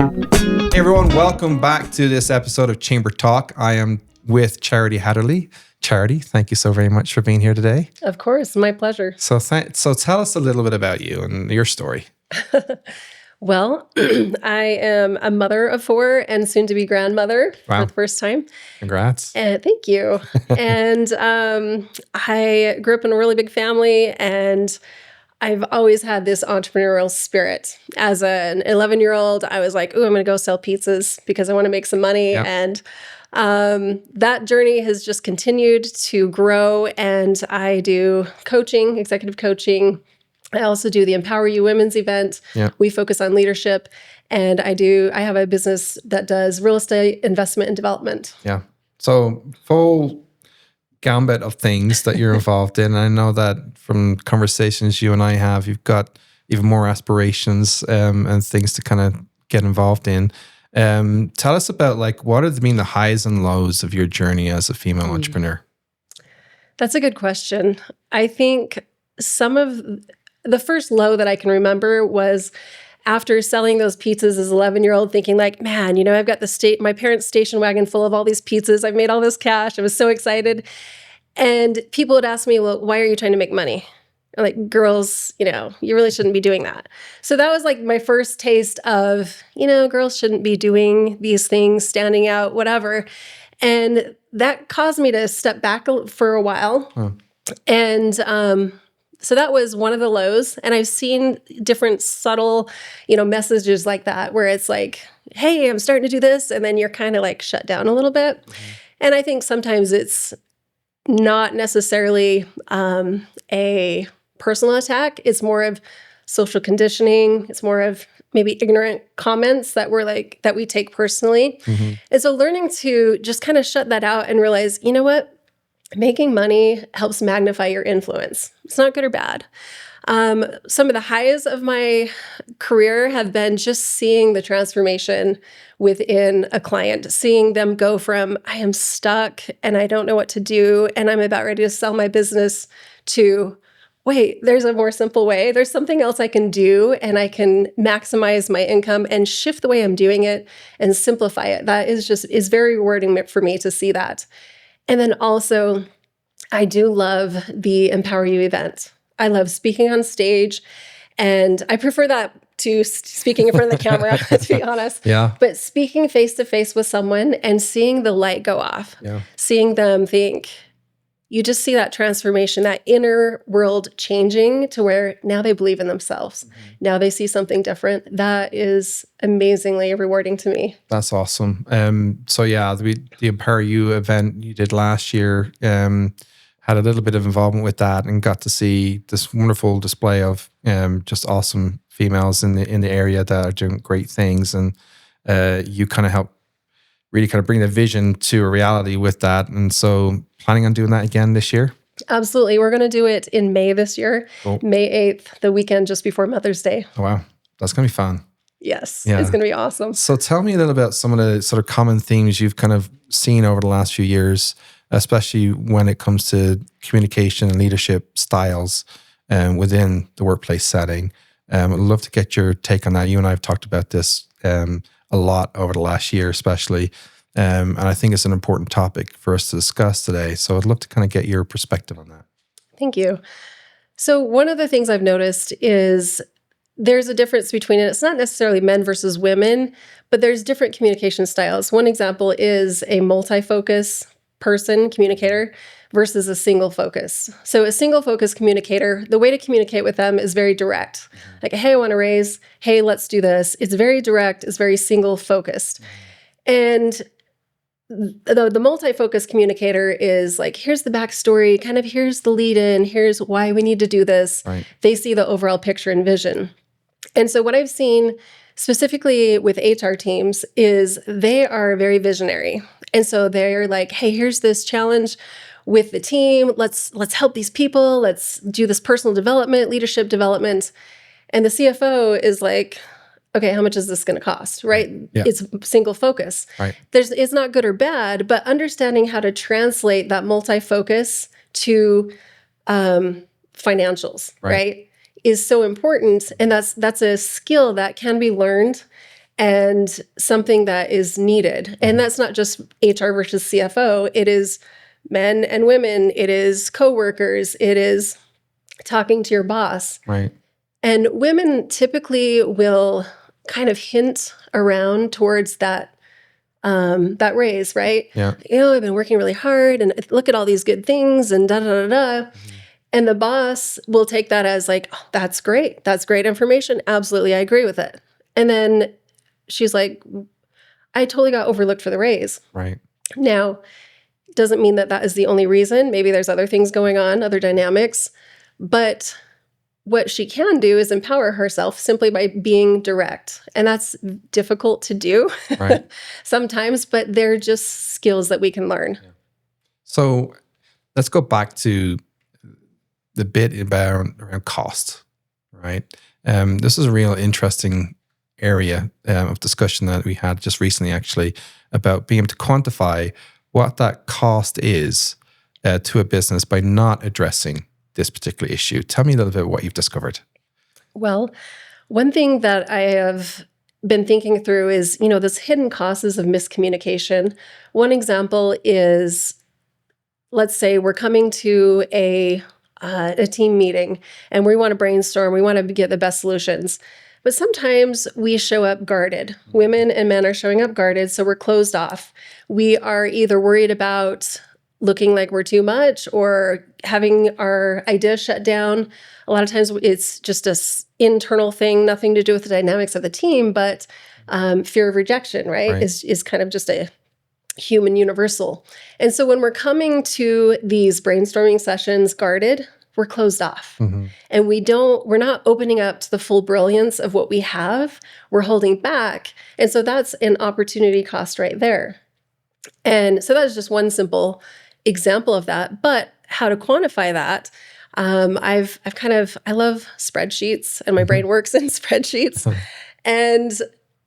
Hey everyone, welcome back to this episode of Chamber Talk. I am with Charity Haderlie. Charity, thank you so very much for being here today. Of course, my pleasure. So tell us a little bit about you and your story. Well, I am a mother of four and soon to be grandmother for the first time. Congrats. Thank you. And I grew up in a really big family, and I've always had this entrepreneurial spirit. As an 11-year-old, I was like, "Ooh, I'm going to go sell pizzas because I want to make some money." Yep. And that journey has just continued to grow. And I do coaching, executive coaching. I also do the Empower You Women's event. Yep. We focus on leadership. And I have a business that does real estate investment and development. Yeah. So full gambit of things that you're involved in. I know that from conversations you and I have, you've got even more aspirations and things to kind of get involved in. Tell us about what have been the highs and lows of your journey as a female entrepreneur? That's a good question. I think some of the first low that I can remember was after selling those pizzas as an 11-year-old, thinking like, man, I've got my parents' station wagon full of all these pizzas. I've made all this cash. I was so excited. And people would ask me, well, why are you trying to make money? I'm like, girls, you really shouldn't be doing that. So that was like my first taste of, girls shouldn't be doing these things, standing out, whatever. And that caused me to step back for a while. And so that was one of the lows. And I've seen different subtle, messages like that, where it's like, hey, I'm starting to do this. And then you're kind of like shut down a little bit. And I think sometimes it's not necessarily a personal attack. It's more of social conditioning. It's more of maybe ignorant comments that we take personally. And so learning to just kind of shut that out and realize, you know what? Making money helps magnify your influence. It's not good or bad. Some of the highs of my career have been just seeing the transformation within a client, seeing them go from, I am stuck and I don't know what to do and I'm about ready to sell my business, to, wait, there's a more simple way. There's something else I can do, and I can maximize my income and shift the way I'm doing it and simplify it. That is very rewarding for me to see that. And then also, I do love the Empower You event. I love speaking on stage, and I prefer that to speaking in front of the camera, to be honest. Yeah. But speaking face to face with someone and seeing the light go off, seeing them think, you just see that transformation, that inner world changing to where now they believe in themselves. Now they see something different. That is amazingly rewarding to me. That's awesome. The Empower You event you did last year, had a little bit of involvement with that and got to see this wonderful display of just awesome females in the area that are doing great things. And you kind of help really kind of bring the vision to a reality with that. And so planning on doing that again this year? Absolutely. We're going to do it in May this year, cool. May 8th, the weekend just before Mother's Day. Oh, wow. That's going to be fun. Yes, It's going to be awesome. So tell me a little about some of the sort of common themes you've kind of seen over the last few years, especially when it comes to communication and leadership styles within the workplace setting. I'd love to get your take on that. You and I have talked about this a lot over the last year, especially. And I think it's an important topic for us to discuss today. So I'd love to kind of get your perspective on that. Thank you. So one of the things I've noticed is there's a difference between it. It's not necessarily men versus women, but there's different communication styles. One example is a multi-focus person, communicator, versus a single focus. So a single focus communicator, the way to communicate with them is very direct. Like, hey, I want to raise, hey, let's do this. It's very direct, it's very single focused. And the multi-focus communicator is like, here's the backstory, kind of here's the lead in, here's why we need to do this. Right. They see the overall picture and vision. And so what I've seen specifically with HR teams is they are very visionary. And so they're like, hey, here's this challenge with the team. Let's help these people. Let's do this personal development, leadership development. And the CFO is like, okay, how much is this going to cost, right? Yeah. It's single focus. Right. It's not good or bad, but understanding how to translate that multi-focus to financials, right, is so important. And that's a skill that can be learned. and something that is needed. And that's not just HR versus CFO. It is men and women. It is coworkers. It is talking to your boss. Right. And women typically will kind of hint around towards that raise, right? Yeah. I've been working really hard and look at all these good things and da da da da. And the boss will take that as like, oh, that's great. That's great information. Absolutely, I agree with it. And then she's like, I totally got overlooked for the raise. Right. Now, doesn't mean that that is the only reason. Maybe there's other things going on, other dynamics. But what she can do is empower herself simply by being direct. And that's difficult to do Right. sometimes, but they're just skills that we can learn. Yeah. So let's go back to the bit around cost, right? This is a real interesting area of discussion that we had just recently, actually, about being able to quantify what that cost is to a business by not addressing this particular issue. Tell me a little bit what you've discovered. Well, one thing that I have been thinking through is, this hidden causes of miscommunication. One example is, let's say we're coming to a team meeting and we want to brainstorm, we want to get the best solutions. But sometimes we show up guarded. Women and men are showing up guarded, so we're closed off. We are either worried about looking like we're too much or having our ideas shut down. A lot of times it's just an internal thing, nothing to do with the dynamics of the team, but fear of rejection, right? Is kind of just a human universal. And so when we're coming to these brainstorming sessions guarded, we're closed off. Mm-hmm. And we're not opening up to the full brilliance of what we have. We're holding back. And so that's an opportunity cost right there. And so that's just one simple example of that. But how to quantify that? I love spreadsheets, and my brain works in spreadsheets. And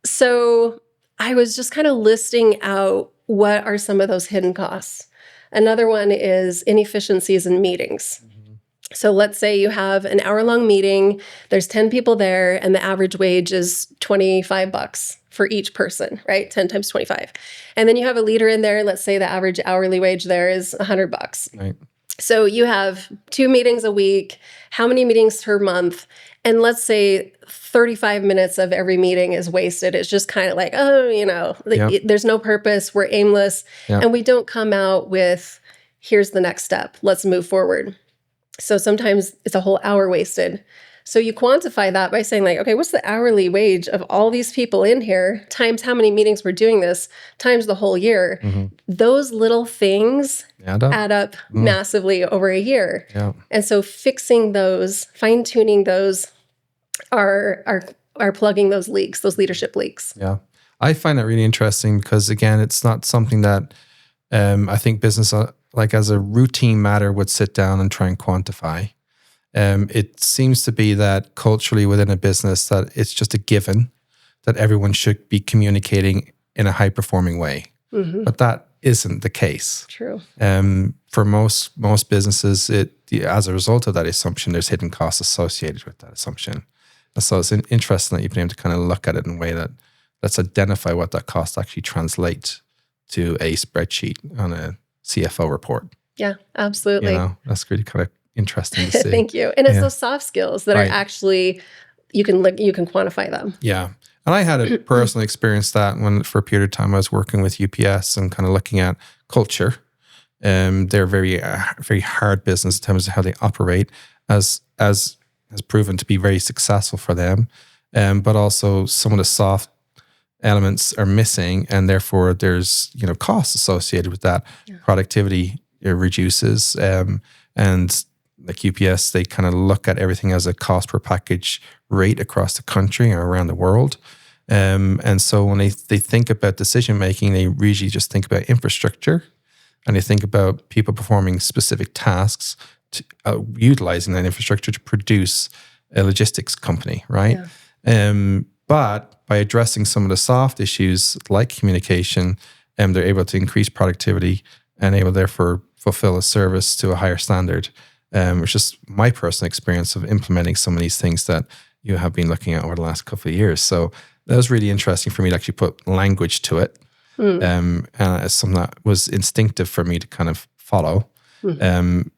so I was just kind of listing out what are some of those hidden costs. Another one is inefficiencies in meetings. Mm-hmm. So let's say you have an hour-long meeting, there's 10 people there, and the average wage is $25 for each person, right? 10 times 25. And then you have a leader in there, let's say the average hourly wage there is $100. Right. So you have 2 meetings a week, how many meetings per month? And let's say 35 minutes of every meeting is wasted. It's just kind of like, there's no purpose, we're aimless, and we don't come out with, here's the next step, let's move forward. So sometimes it's a whole hour wasted. So you quantify that by saying like, okay, what's the hourly wage of all these people in here times how many meetings we're doing this times the whole year? Mm-hmm. Those little things add up massively over a year. Yeah. And so fixing those, fine-tuning those are plugging those leaks, those leadership leaks. Yeah. I find that really interesting because, again, it's not something that I think business, like as a routine matter, would sit down and try and quantify. It seems to be that culturally within a business that it's just a given that everyone should be communicating in a high-performing way. Mm-hmm. But that isn't the case. True. For most businesses, as a result of that assumption, there's hidden costs associated with that assumption. And so it's interesting that you've been able to kind of look at it in a way that let's identify what that cost actually translates to a spreadsheet on a CFO report. Yeah, absolutely. That's really kind of interesting to see. Thank you. And it's those soft skills that are actually, you can quantify them. Yeah. And I had a personal experience that when for a period of time I was working with UPS and kind of looking at culture. They're very, very hard business in terms of how they operate, as has proven to be very successful for them. But also some of the soft elements are missing, and therefore there's costs associated with that. Yeah. Productivity reduces, and like UPS, they kind of look at everything as a cost per package rate across the country or around the world. And so when they think about decision making, they usually just think about infrastructure, and they think about people performing specific tasks, utilizing that infrastructure to produce a logistics company, right? Yeah. But by addressing some of the soft issues like communication, they're able to increase productivity and able therefore fulfill a service to a higher standard. It's just my personal experience of implementing some of these things that you have been looking at over the last couple of years. So that was really interesting for me to actually put language to it. And it's something that was instinctive for me to kind of follow.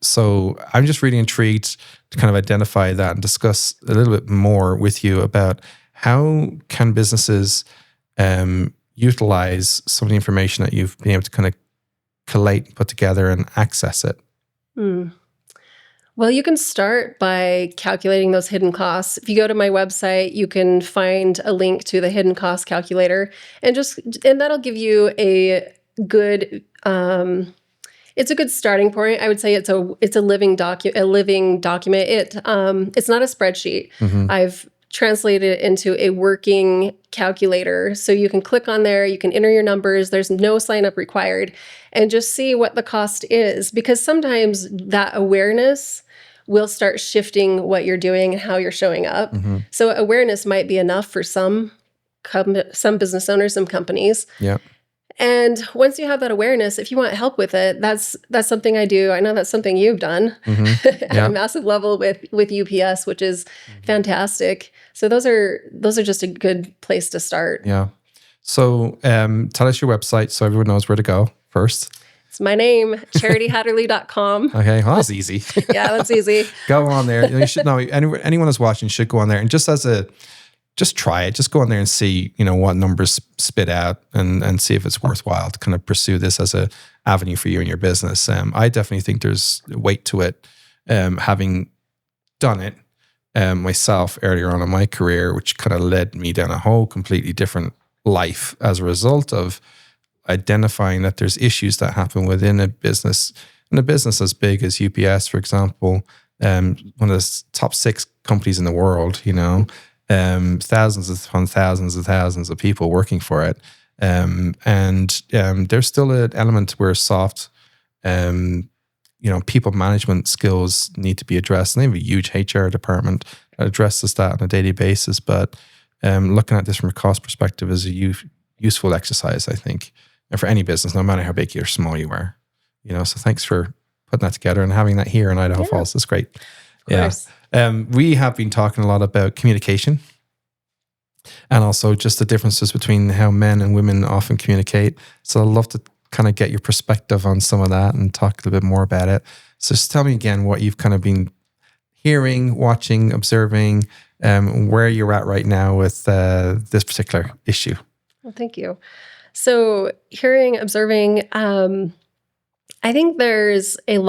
So I'm just really intrigued to kind of identify that and discuss a little bit more with you about how can businesses utilize some of the information that you've been able to kind of collate, put together, and access it. Well, you can start by calculating those hidden costs. If you go to my website, you can find a link to the hidden cost calculator, and that'll give you a good. It's a good starting point. I would say it's a living document. It's not a spreadsheet. I've translated it into a working calculator. So you can click on there, you can enter your numbers, there's no sign up required, and just see what the cost is. Because sometimes that awareness will start shifting what you're doing and how you're showing up. So awareness might be enough for some business owners, some companies. Yeah. And once you have that awareness, if you want help with it, that's something I do. I know that's something you've done at a massive level with UPS, which is fantastic. So those are just a good place to start. Yeah. So tell us your website so everyone knows where to go first. It's my name, charityhaderlie.com. Okay, well, that's easy. Yeah, that's easy. Go on there. You should know, anyone who's watching should go on there and just try it. Just go on there and see, what numbers spit out and see if it's worthwhile to kind of pursue this as a avenue for you and your business. I definitely think there's weight to it. Having done it myself earlier on in my career, which kind of led me down a whole completely different life as a result of identifying that there's issues that happen within a business. And a business as big as UPS, for example, one of the top 6 companies in the world, thousands of thousands of people working for it. And there's still an element where soft, people management skills need to be addressed. And they have a huge HR department that addresses that on a daily basis. But looking at this from a cost perspective is a useful exercise, I think, and for any business, no matter how big or small you are. So thanks for putting that together and having that here in Idaho Falls. That's great. Of course. We have been talking a lot about communication and also just the differences between how men and women often communicate. So I'd love to kind of get your perspective on some of that and talk a little bit more about it. So just tell me again what you've kind of been hearing, watching, observing, where you're at right now with this particular issue. Well, thank you. So hearing, observing, I think there's an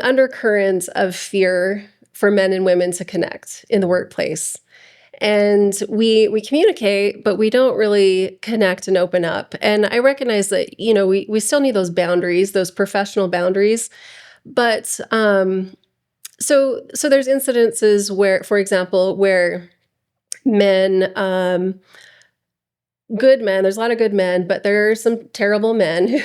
undercurrent of fear for men and women to connect in the workplace. And we communicate, but we don't really connect and open up. And I recognize that, we still need those boundaries, those professional boundaries. But so there's incidences where, for example, where men, good men, there's a lot of good men, but there are some terrible men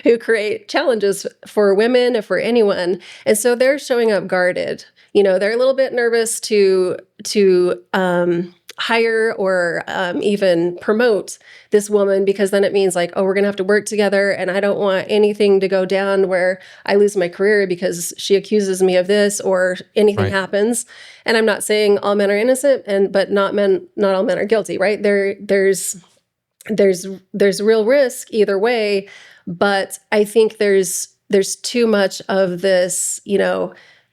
who create challenges for women or for anyone. And so they're showing up guarded. They're a little bit nervous to hire or even promote this woman, because then it means like, oh, we're going to have to work together. And I don't want anything to go down where I lose my career because she accuses me of this or anything happens. And I'm not saying all men are innocent, but not all men are guilty, right? There's real risk either way. But I think there's too much of this,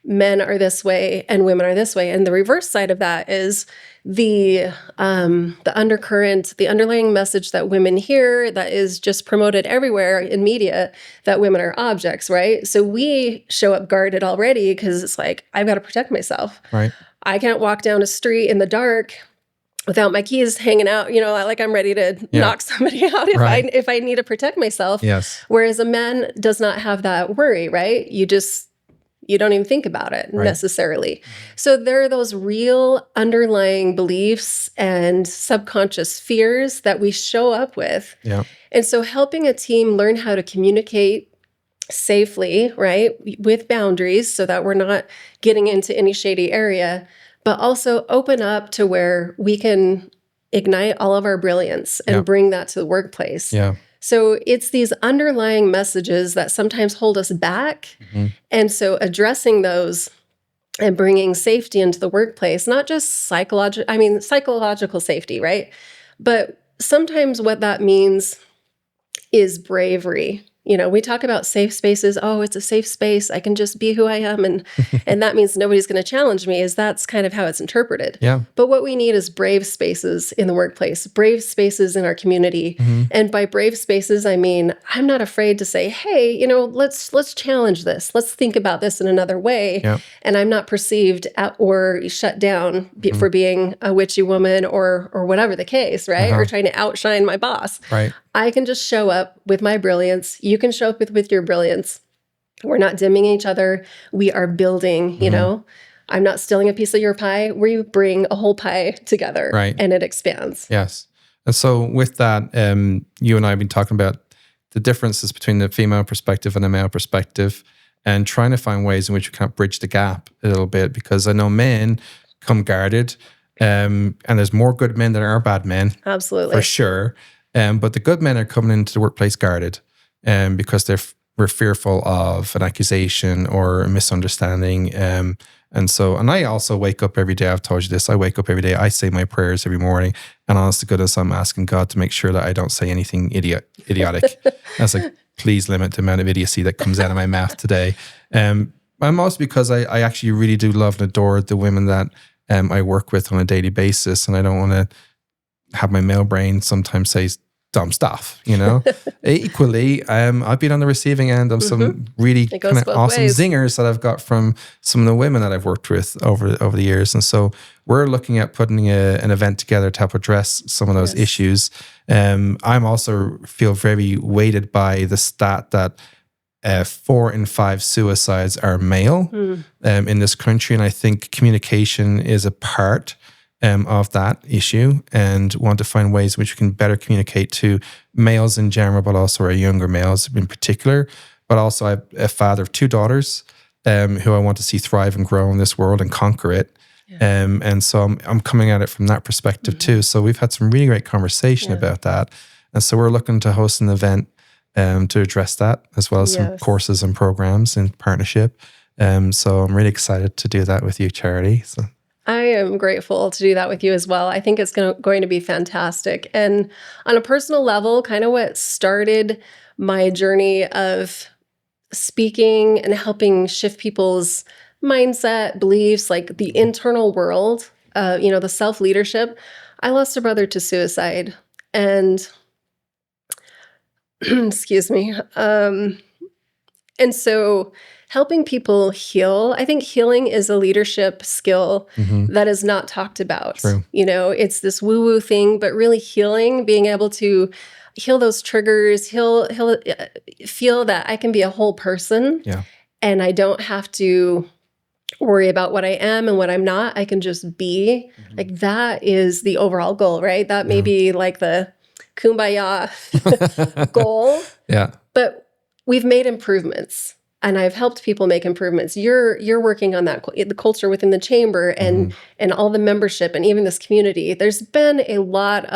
men are this way and women are this way. And the reverse side of that is the undercurrent, the underlying message that women hear that is just promoted everywhere in media, that women are objects, right? So we show up guarded already because it's like, I've got to protect myself. Right. I can't walk down a street in the dark without my keys hanging out, like I'm ready to knock somebody out if I need to protect myself. Yes. Whereas a man does not have that worry, right? You don't even think about it necessarily. So there are those real underlying beliefs and subconscious fears that we show up with. Yeah. And so helping a team learn how to communicate safely, right, with boundaries so that we're not getting into any shady area, but also open up to where we can ignite all of our brilliance and bring that to the workplace. Yeah. So it's these underlying messages that sometimes hold us back. And so addressing those and bringing safety into the workplace, not just psychological safety, right? But sometimes what that means is bravery. We talk about safe spaces. Oh, it's a safe space. I can just be who I am. And that means nobody's going to challenge me, that's kind of how it's interpreted. Yeah. But what we need is brave spaces in the workplace, brave spaces in our community. And by brave spaces, I mean, I'm not afraid to say, hey, let's challenge this. Let's think about this in another way. Yeah. And I'm not perceived or shut down for being a witchy woman or whatever the case, right? Or trying to outshine my boss. Right. I can just show up with my brilliance. You can show up with your brilliance. We're not dimming each other. We are building, I'm not stealing a piece of your pie. We bring a whole pie together, Right. And it expands. Yes. And so with that, you and I have been talking about the differences between the female perspective and the male perspective, and trying to find ways in which we can bridge the gap a little bit, because I know men come guarded, and there's more good men than there are bad men. Absolutely. For sure. But the good men are coming into the workplace guarded, because we're fearful of an accusation or a misunderstanding. And I also wake up every day. I've told you this. I wake up every day. I say my prayers every morning. And honest to goodness, I'm asking God to make sure that I don't say anything idiotic. I was like, please limit the amount of idiocy that comes out of my mouth today. And mostly because I actually really do love and adore the women that I work with on a daily basis. And I don't want to have my male brain sometimes say dumb stuff, Equally, I've been on the receiving end of some really kind of awesome zingers that I've got from some of the women that I've worked with over the years. And so we're looking at putting an event together to help address some of those issues. I'm also feel very weighted by the stat that 4 in 5 suicides are male in this country. And I think communication is a part of that issue, and want to find ways in which we can better communicate to males in general, but also our younger males in particular. But also I'm a father of 2 daughters who I want to see thrive and grow in this world and conquer it. Yeah. And so I'm coming at it from that perspective too. So we've had some really great conversation about that. And so we're looking to host an event to address that, as well as some courses and programs in partnership. So I'm really excited to do that with you, Charity. So I am grateful to do that with you as well. I think it's going to be fantastic. And on a personal level, kind of what started my journey of speaking and helping shift people's mindset, beliefs, like the internal world, the self-leadership. I lost a brother to suicide. And excuse me. And so helping people heal, I think healing is a leadership skill that is not talked about. True. It's this woo-woo thing, but really healing, being able to heal those triggers, feel that I can be a whole person, and I don't have to worry about what I am and what I'm not. I can just be. Like, that is the overall goal, right? That may be like the kumbaya goal. Yeah. But we've made improvements. And I've helped people make improvements. You're working on that, the culture within the chamber and all the membership and even this community. There's been a lot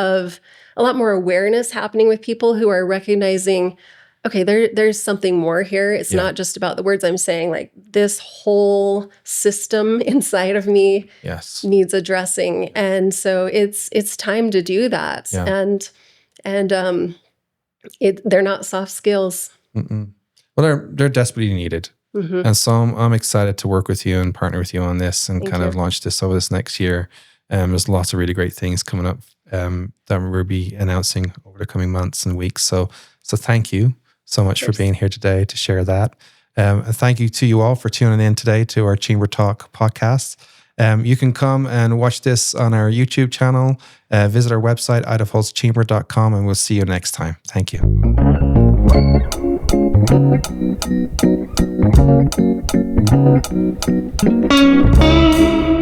more awareness happening with people who are recognizing, okay, there's something more here. It's not just about the words I'm saying. Like, this whole system inside of me needs addressing, and so it's time to do that. Yeah. And they're not soft skills. Well, they're desperately needed. And so I'm excited to work with you and partner with you on this and Thank you. Launch this over this next year. There's lots of really great things coming up that we'll be announcing over the coming months and weeks. So thank you so much for being here today to share that. And thank you to you all for tuning in today to our Chamber Talk podcast. You can come and watch this on our YouTube channel, visit our website, idahochamber.com, and we'll see you next time. Thank you. Thank you.